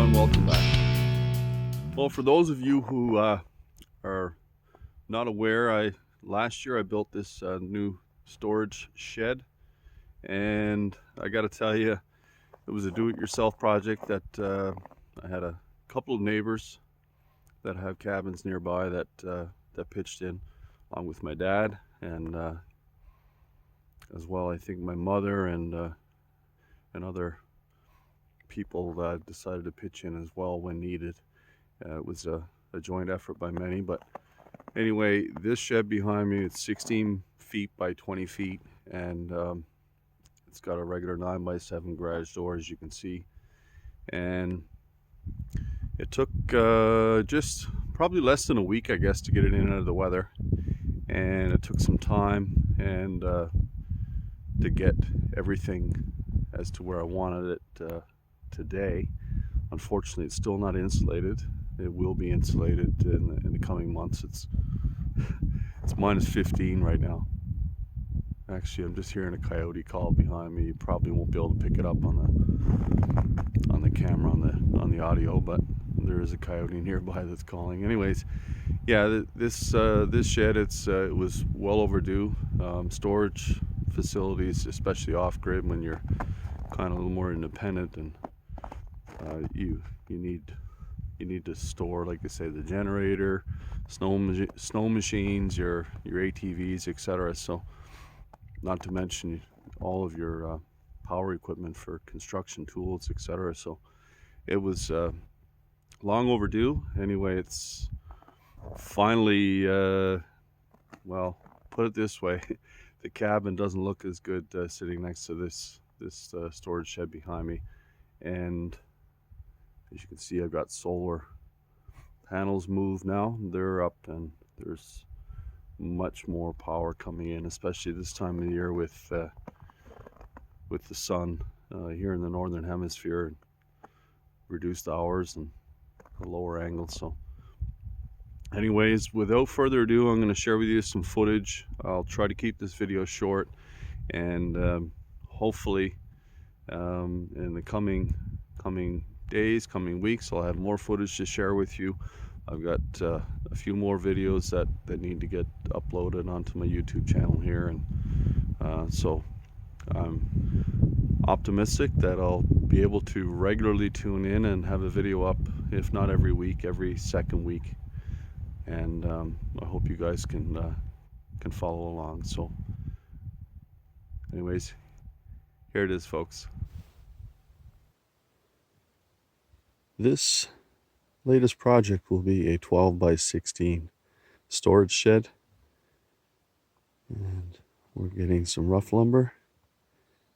everyone, welcome back. Well, for those of you who are not aware, last year I built this new storage shed, and I got to tell you, it was a do-it-yourself project that I had a couple of neighbors that have cabins nearby that pitched in, along with my dad, and as well I think my mother and other people decided to pitch in as well when needed. It was a joint effort by many, but anyway, this shed behind me, it's 16 feet by 20 feet, and it's got a regular 9x7 garage door, as you can see. And it took just probably less than a week, I guess, to get it in and out of the weather. And it took some time and to get everything as to where I wanted it today. Unfortunately, it's still not insulated. It will be insulated in the coming months. It's minus 15 right now. Actually, I'm just hearing a coyote call behind me. You probably won't be able to pick it up on the camera, on the audio, but there is a coyote nearby that's calling. Anyways, yeah, this shed, it was well overdue. Storage facilities, especially off-grid, when you're kind of a little more independent, and you need to store, like I say, the generator, snow machines, your ATVs, etc. So, not to mention all of your power equipment for construction tools, etc. So it was long overdue. Anyway, it's finally, well, put it this way, the cabin doesn't look as good sitting next to this storage shed behind me. And as you can see, I've got solar panels moved now. They're up, and there's much more power coming in, especially this time of the year with the sun here in the northern hemisphere, reduced hours and a lower angle. So anyways, without further ado, I'm going to share with you some footage. I'll try to keep this video short, and hopefully in the coming days, coming weeks, I'll have more footage to share with you. I've got a few more videos that need to get uploaded onto my YouTube channel here, and so I'm optimistic that I'll be able to regularly tune in and have a video up, if not every week, every second week. And I hope you guys can follow along. So anyways, here it is, folks. This latest project will be a 12x16 storage shed, and we're getting some rough lumber,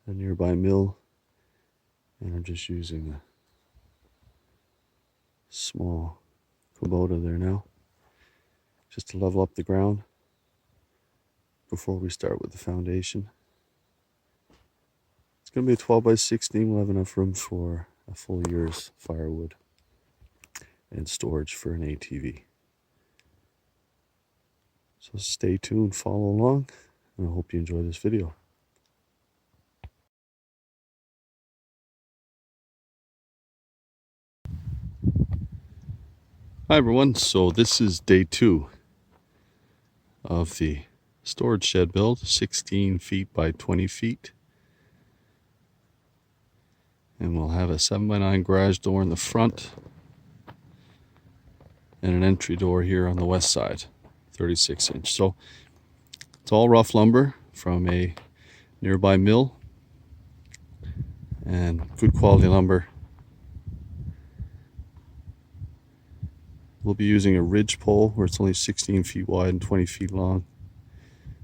a nearby mill, and I'm just using a small Kubota there now, just to level up the ground before we start with the foundation. It's going to be a 12x16. We'll have enough room for a full year's firewood and storage for an ATV. So stay tuned, follow along, and I hope you enjoy this video. Hi everyone, so this is day 2 of the storage shed build, 16 feet by 20 feet. And we'll have a 7x9 garage door in the front and an entry door here on the west side, 36-inch. So it's all rough lumber from a nearby mill, and good quality lumber. We'll be using a ridge pole where it's only 16 feet wide and 20 feet long.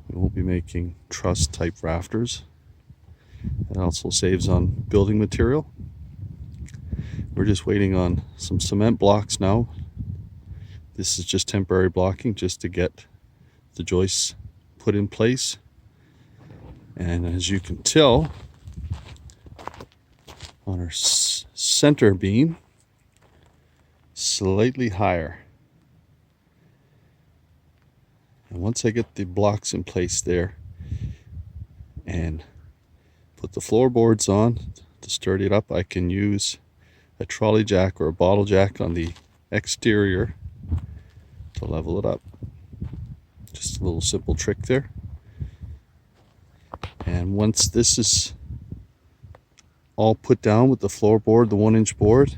We won't be making truss type rafters. It also saves on building material. We're just waiting on some cement blocks now. This is just temporary blocking, just to get the joists put in place. And as you can tell, on our center beam, slightly higher. And once I get the blocks in place there and put the floorboards on to sturdy it up, I can use a trolley jack or a bottle jack on the exterior to level it up. Just a little simple trick there. And once this is all put down with the floorboard, the 1-inch board,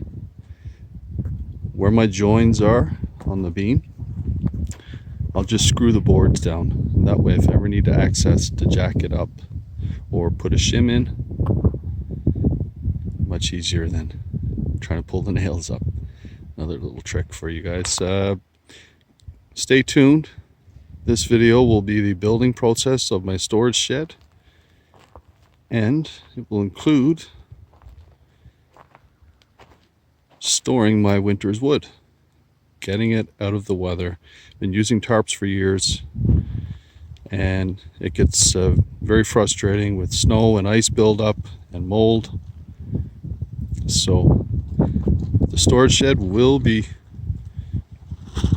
where my joins are on the beam, I'll just screw the boards down. And that way, if I ever need to access to jack it up or put a shim in, much easier than trying to pull the nails up. Another little trick for you guys. Stay tuned. This video will be the building process of my storage shed, and it will include storing my winter's wood, getting it out of the weather. Been using tarps for years, and it gets very frustrating with snow and ice buildup and mold. So the storage shed will be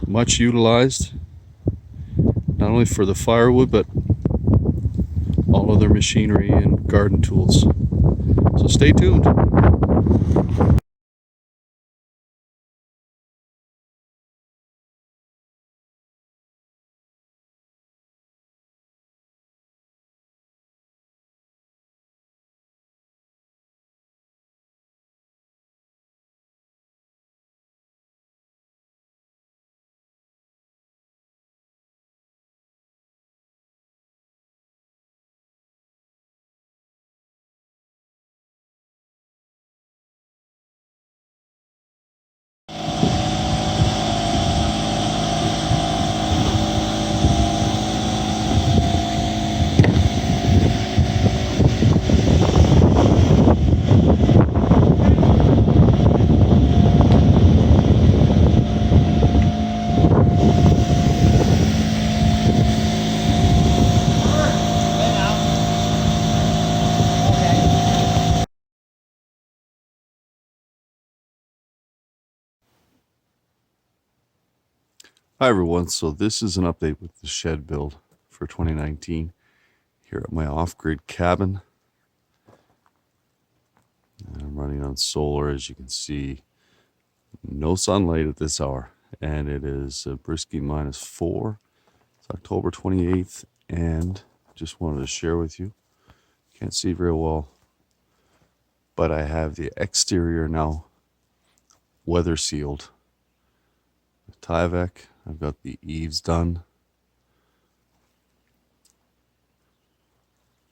much utilized, not only for the firewood, but all other machinery and garden tools. So stay tuned. Hi everyone, so this is an update with the shed build for 2019 here at my off-grid cabin. And I'm running on solar, as you can see. No sunlight at this hour, and it is Brisky -4. It's October 28th, and just wanted to share with you. Can't see very well, but I have the exterior now weather sealed. The Tyvek, I've got the eaves done.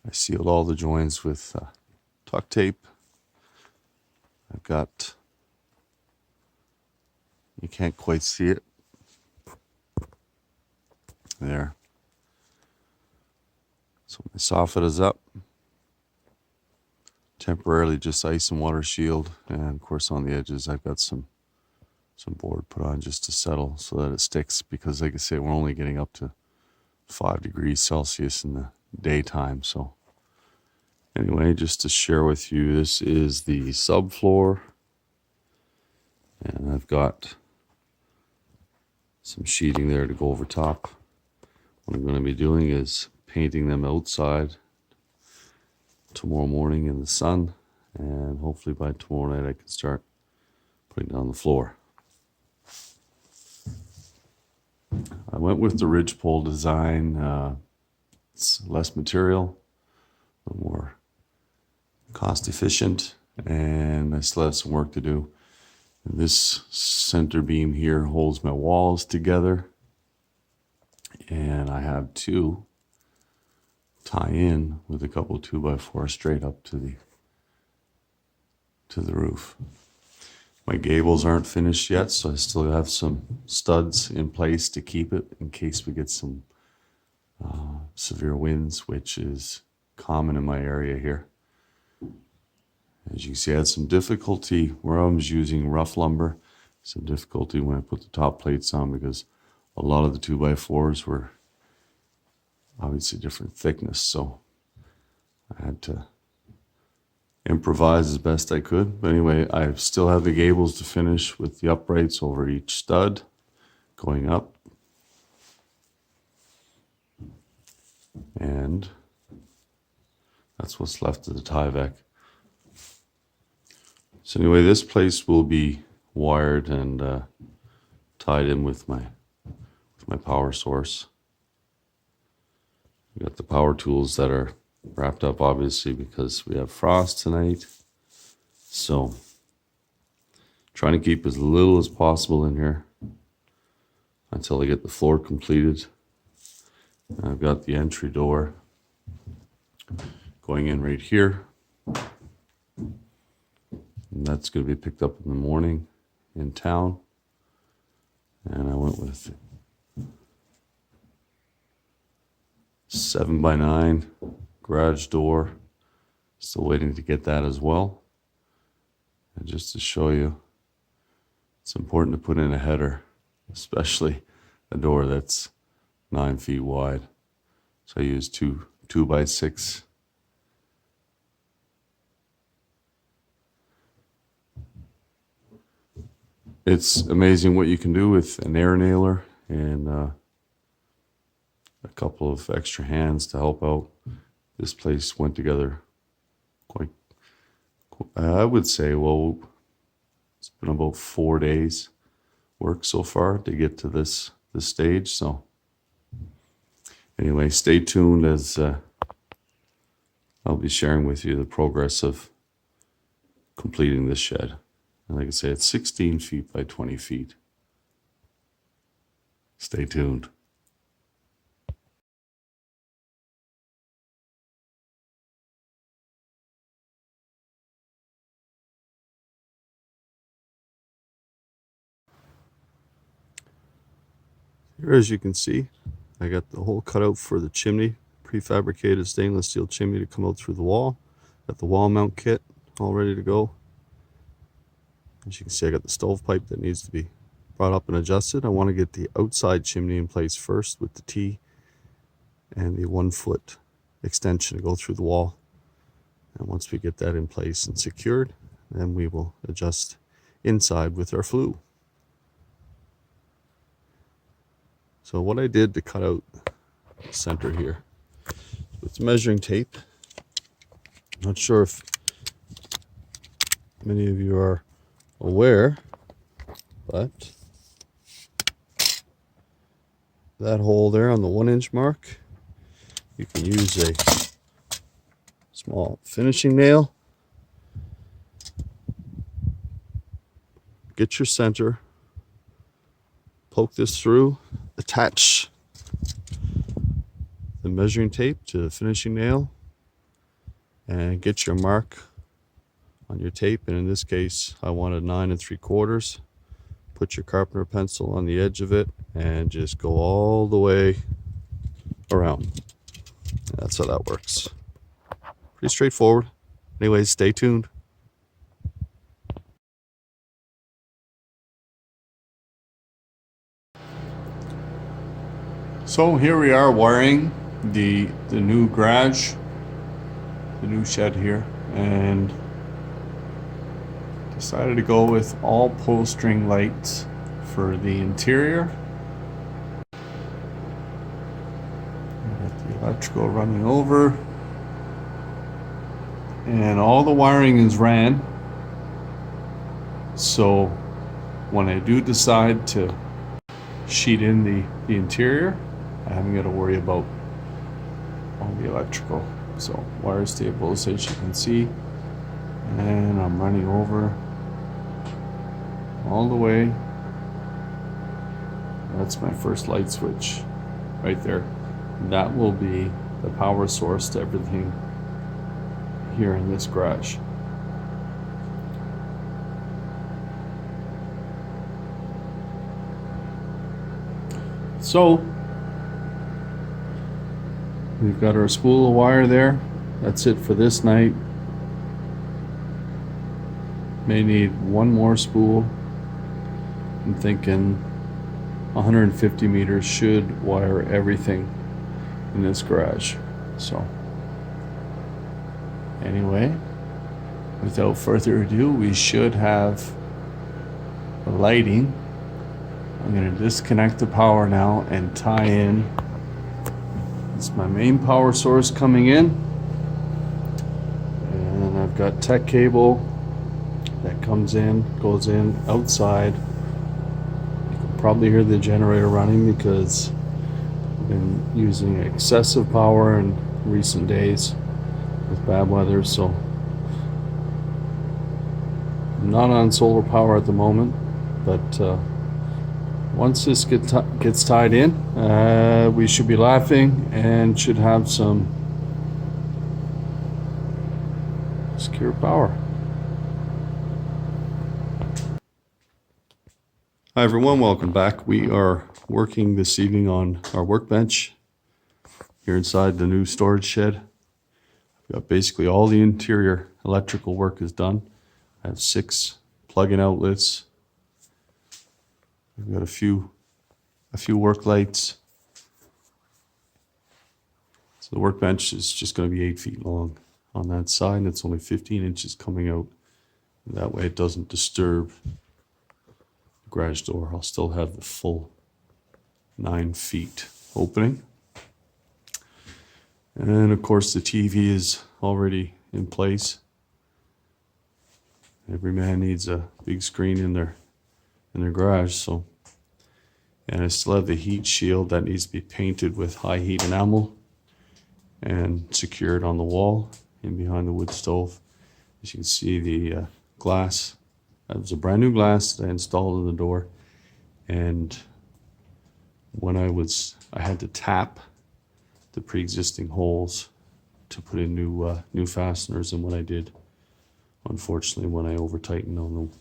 I sealed all the joints with tuck tape. I've got, you can't quite see it there. So my soffit is up. Temporarily just ice and water shield, and of course on the edges I've got some board put on just to settle so that it sticks, because like I say, we're only getting up to 5 degrees Celsius in the daytime. So anyway, just to share with you, this is the subfloor, and I've got some sheeting there to go over top. What I'm going to be doing is painting them outside tomorrow morning in the sun, and hopefully by tomorrow night I can start putting down the floor. I went with the ridgepole design. It's less material, a little more cost efficient, and I still have some work to do. And this center beam here holds my walls together, and I have two tie in with a couple 2x4 straight up to the roof. My gables aren't finished yet, so I still have some studs in place to keep it in case we get some severe winds, which is common in my area here. As you can see, I had some difficulty where I was using rough lumber, some difficulty when I put the top plates on, because a lot of the 2x4s were obviously different thickness, so I had to improvise as best I could. But anyway, I still have the gables to finish with the uprights over each stud going up. And that's what's left of the Tyvek. So anyway, this place will be wired and tied in with my power source. We got the power tools that are wrapped up, obviously, because we have frost tonight. So trying to keep as little as possible in here until I get the floor completed. And I've got the entry door going in right here. And that's going to be picked up in the morning in town. And I went with 7x9 garage door. Still waiting to get that as well. And just to show you, it's important to put in a header, especially a door that's 9 feet wide. So I use 2x6. It's amazing what you can do with an air nailer and a couple of extra hands to help out. This place went together quite, I would say, well, it's been about 4 days work so far to get to this stage. So anyway, stay tuned as I'll be sharing with you the progress of completing this shed. And like I say, it's 16 feet by 20 feet. Stay tuned. Here, as you can see, I got the hole cut out for the chimney, prefabricated stainless steel chimney to come out through the wall. Got the wall mount kit all ready to go. As you can see, I got the stovepipe that needs to be brought up and adjusted. I want to get the outside chimney in place first with the T and the 1 foot extension to go through the wall. And once we get that in place and secured, then we will adjust inside with our flue. So what I did to cut out the center here with measuring tape, I'm not sure if many of you are aware, but that hole there on the 1 inch mark, you can use a small finishing nail, get your center, poke this through, attach the measuring tape to the finishing nail, and get your mark on your tape. And in this case, I wanted 9 3/4. Put your carpenter pencil on the edge of it and just go all the way around. That's how that works. Pretty straightforward. Anyways, stay tuned. So here we are wiring the new garage, the new shed here, and decided to go with all pull string lights for the interior. Got the electrical running over, and all the wiring is ran. So when I do decide to sheet in the interior, I haven't got to worry about all the electrical. So wire stables, as you can see, and I'm running over all the way. That's my first light switch right there. That will be the power source to everything here in this garage. So we've got our spool of wire there. That's it for this night. May need one more spool. I'm thinking 150 meters should wire everything in this garage. So anyway, without further ado, we should have the lighting. I'm going to disconnect the power now and tie in. It's my main power source coming in, and I've got tech cable that comes in, goes in outside. You can probably hear the generator running because I've been using excessive power in recent days with bad weather, so I'm not on solar power at the moment, but once this gets tied in, we should be laughing and should have some secure power. Hi everyone, welcome back. We are working this evening on our workbench here inside the new storage shed. I've got basically all the interior electrical work is done. I have 6 plug-in outlets. I've got a few work lights. So the workbench is just going to be 8 feet long on that side, and it's only 15 inches coming out. And that way it doesn't disturb garage door. I'll still have the full 9 feet opening. And of course the TV is already in place. Every man needs a big screen in their garage, so. And I still have the heat shield that needs to be painted with high heat enamel and secured on the wall and behind the wood stove. As you can see, the glass, that was a brand new glass that I installed in the door, and when I had to tap the pre-existing holes to put in new fasteners, and when I did, unfortunately, when I over tightened on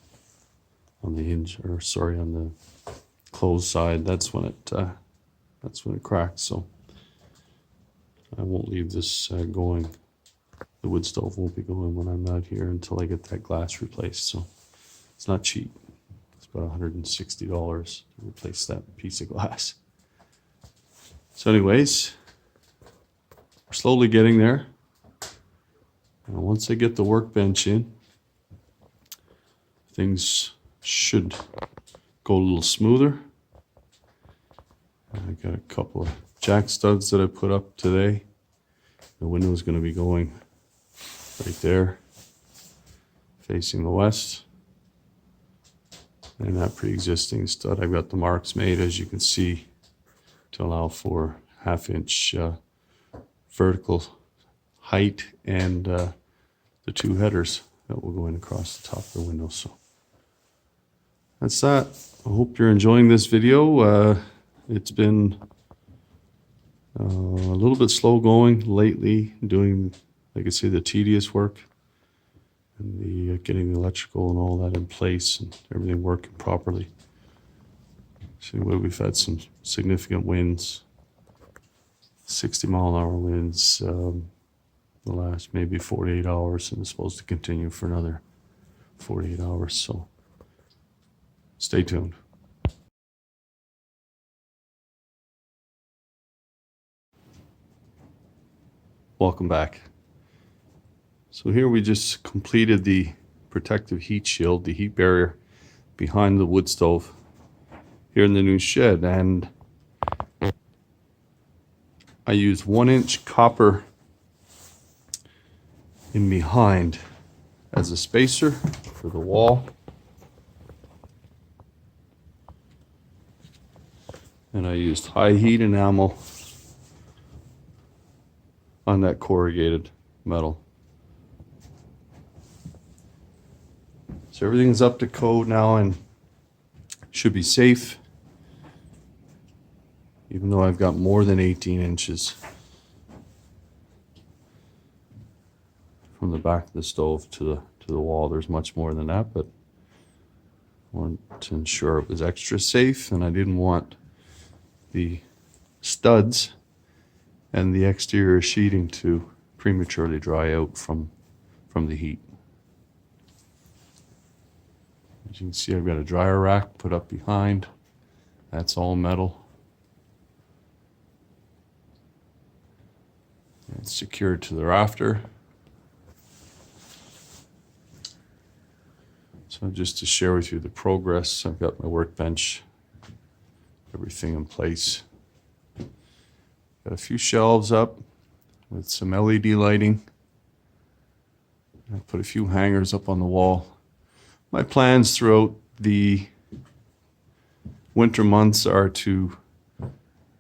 the hinge, or sorry, on the closed side, that's when it cracked. So I won't leave this going. The wood stove won't be going when I'm not here until I get that glass replaced. So it's not cheap. It's about $160 to replace that piece of glass. So anyways, we're slowly getting there. And once I get the workbench in, things should go a little smoother. I got a couple of jack studs that I put up today. The window is going to be going right there, facing the west. And that pre-existing stud, I've got the marks made, as you can see, to allow for 1/2 inch vertical height and the 2 headers that will go in across the top of the window. So that's that. I hope you're enjoying this video. It's been a little bit slow going lately, doing, like I say, the tedious work and the getting the electrical and all that in place and everything working properly. So anyway, we've had some significant winds, 60-mile-an-hour winds, the last maybe 48 hours, and it's supposed to continue for another 48 hours. So stay tuned. Welcome back. So here we just completed the protective heat shield, the heat barrier behind the wood stove here in the new shed, and I used 1-inch copper in behind as a spacer for the wall, and I used high heat enamel on that corrugated metal. So everything's up to code now and should be safe, even though I've got more than 18 inches from the back of the stove to the wall. There's much more than that, but I wanted to ensure it was extra safe, and I didn't want the studs and the exterior sheeting to prematurely dry out from the heat. As you can see, I've got a dryer rack put up behind. That's all metal. It's secured to the rafter. So just to share with you the progress, I've got my workbench, everything in place. Got a few shelves up with some LED lighting. I put a few hangers up on the wall My plans throughout the winter months are to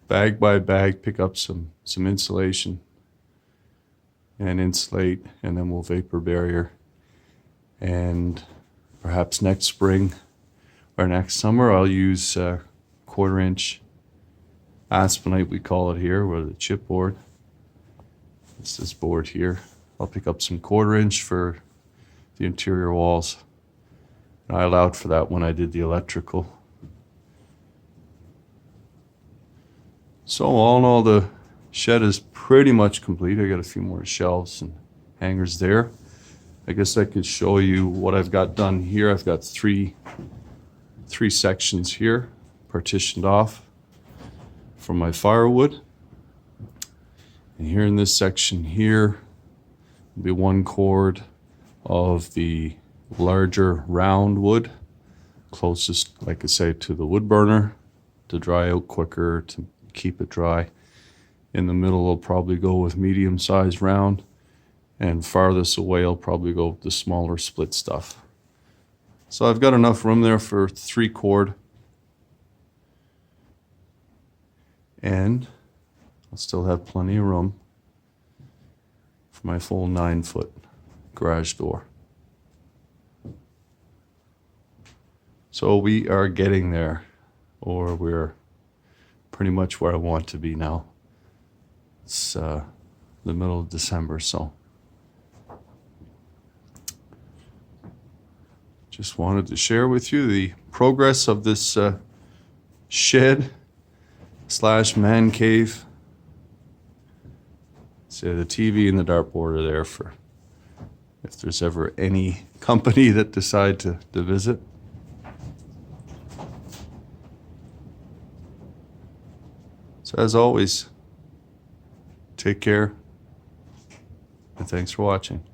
bag by bag pick up some insulation and insulate, and then we'll vapor barrier. And perhaps next spring or next summer I'll use 1/4 inch aspenite, we call it here, or the chipboard. It's this board here. I'll pick up some 1/4 inch for the interior walls. I allowed for that when I did the electrical. So all in all, the shed is pretty much complete. I got a few more shelves and hangers there. I guess I could show you what I've got done here. I've got three sections here partitioned off from my firewood. And here in this section here will be 1 cord of the larger round wood, closest, like I say, to the wood burner to dry out quicker, to keep it dry. In the middle I'll probably go with medium-sized round, and farthest away I'll probably go with the smaller split stuff. So I've got enough room there for 3 cord, and I'll still have plenty of room for my full 9-foot garage door. So we are getting there, or we're pretty much where I want to be now. It's the middle of December, so just wanted to share with you the progress of this shed / man cave. So the TV and the dartboard are there for if there's ever any company that decide to visit. So as always, take care, and thanks for watching.